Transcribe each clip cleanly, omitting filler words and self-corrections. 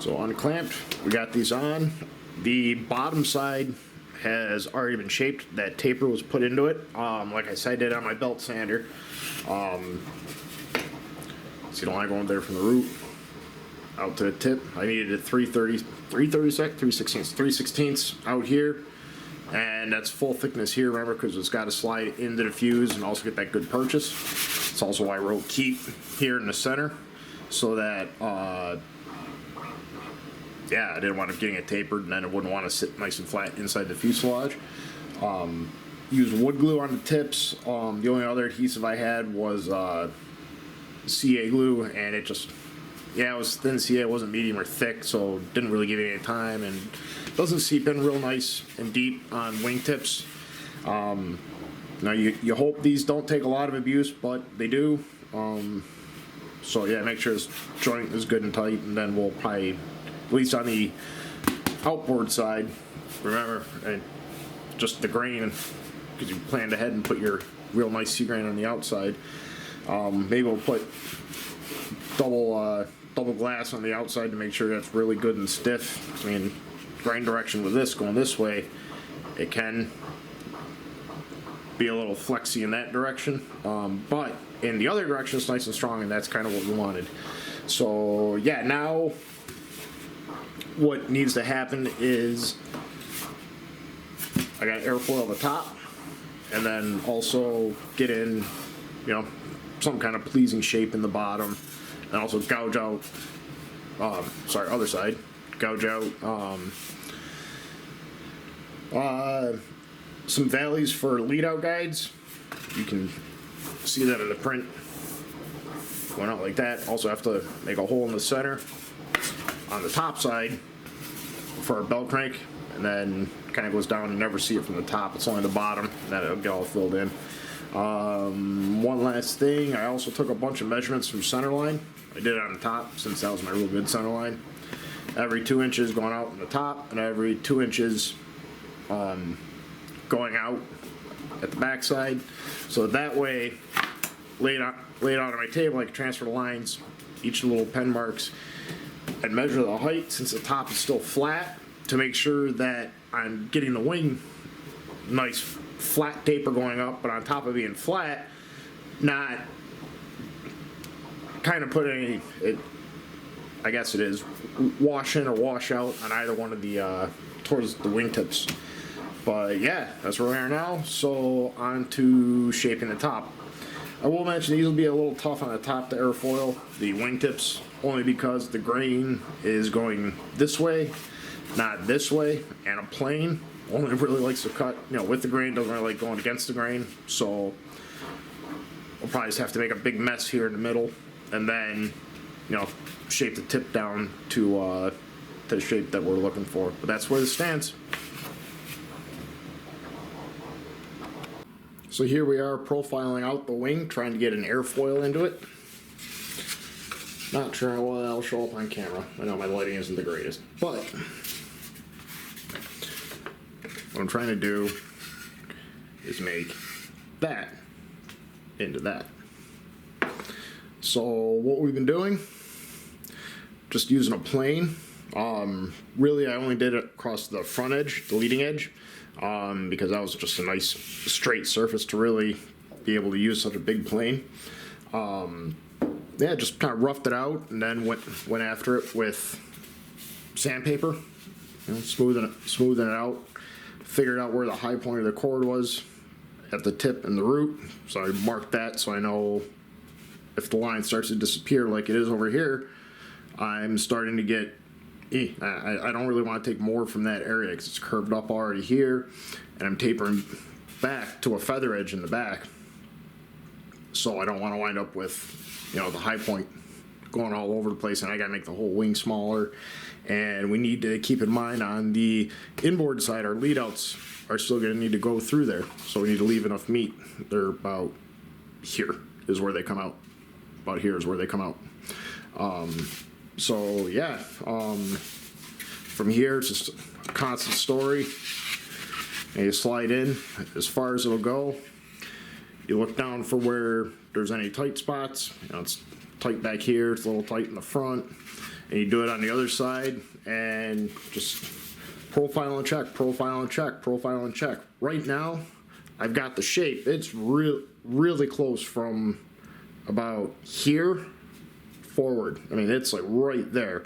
So unclamped, we got these on. The bottom side has already been shaped. That taper was put into it. Like I said, I did on my belt sander. So you don't want to go in there from the root out to the tip. I needed a 3/16 out here, and that's full thickness here, remember, because it's got to slide into the fuse and also get that good purchase. It's also why I wrote keep here in the center, so that yeah, I didn't want it getting it tapered, and then it wouldn't want to sit nice and flat inside the fuselage. Use wood glue on the tips. The only other adhesive I had was CA glue, and it just, yeah, it was thin CA. It wasn't medium or thick, so didn't really give it any time, and doesn't seep in real nice and deep on wingtips. Now you hope these don't take a lot of abuse, but they do. So yeah, make sure this joint is good and tight, and then we'll probably, at least on the outboard side, remember, just the grain, because you planned ahead and put your real nice sea grain on the outside. Maybe we'll put double glass on the outside to make sure that's really good and stiff. I mean, grain direction with this going this way, it can be a little flexy in that direction, but in the other direction it's nice and strong, and that's kind of what we wanted. So yeah, now what needs to happen is I got airfoil at the top, and then also get in, you know, some kind of pleasing shape in the bottom, and also gouge out, sorry, other side, gouge out some valleys for lead out guides. You can see that in the print going out like that. Also have to make a hole in the center on the top side for our belt crank, and then kind of goes down. You never see it from the top, it's only the bottom, and then it'll get all filled in. One last thing, I also took a bunch of measurements from centerline. I did it on the top since that was my real good centerline. Every 2 inches going out in the top, and every 2 inches going out at the back side. So that way, laid out on my table, I can transfer the lines, each little pen marks, and measure the height, since the top is still flat, to make sure that I'm getting the wing nice flat taper going up, but on top of being flat, not kind of putting it, I guess it is, wash in or wash out on either one of the towards the wingtips. But yeah, that's where we are now. So on to shaping the top. I will mention these will be a little tough on the top, the airfoil, the wingtips, only because the grain is going this way, not this way, and a plane only really likes to cut, you know, with the grain, doesn't really like going against the grain. So we'll probably just have to make a big mess here in the middle, and then, you know, shape the tip down to the shape that we're looking for. But that's where this stands. So here we are profiling out the wing, trying to get an airfoil into it. Not sure how that'll show up on camera. I know my lighting isn't the greatest, but what I'm trying to do is make that into that. So what we've been doing, just using a plane. Really, I only did it across the front edge, the leading edge, because that was just a nice straight surface to really be able to use such a big plane. Yeah, just kind of roughed it out, and then went after it with sandpaper, you know, smoothing it out. Figured out where the high point of the cord was at the tip and the root, so I marked that so I know if the line starts to disappear like it is over here, I'm starting to get, I don't really want to take more from that area because it's curved up already here, and I'm tapering back to a feather edge in the back, so I don't want to wind up with, you know, the high point going all over the place, and I got to make the whole wing smaller. And we need to keep in mind on the inboard side, our lead outs are still going to need to go through there, so we need to leave enough meat. They're about here is where they come out. About here is where they come out. So yeah, from here it's just a constant story. And you slide in as far as it'll go. You look down for where there's any tight spots. You know, it's tight back here, it's a little tight in the front, and you do it on the other side, and just profile and check, profile and check, profile and check. Right now, I've got the shape. It's really close from about here forward. I mean, it's like right there.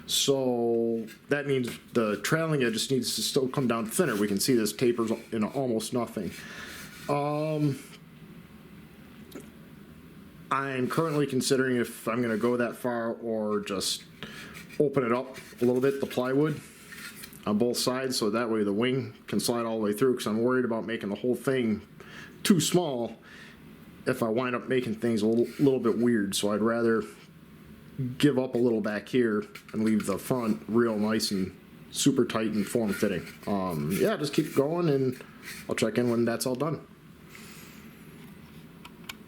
So that means the trailing edge just needs to still come down thinner. We can see this tapers in almost nothing. I'm currently considering if I'm going to go that far or just open it up a little bit, the plywood on both sides, so that way the wing can slide all the way through, because I'm worried about making the whole thing too small if I wind up making things a little bit weird. So I'd rather give up a little back here and leave the front real nice and super tight and form-fitting. Yeah, just keep going, and I'll check in when that's all done.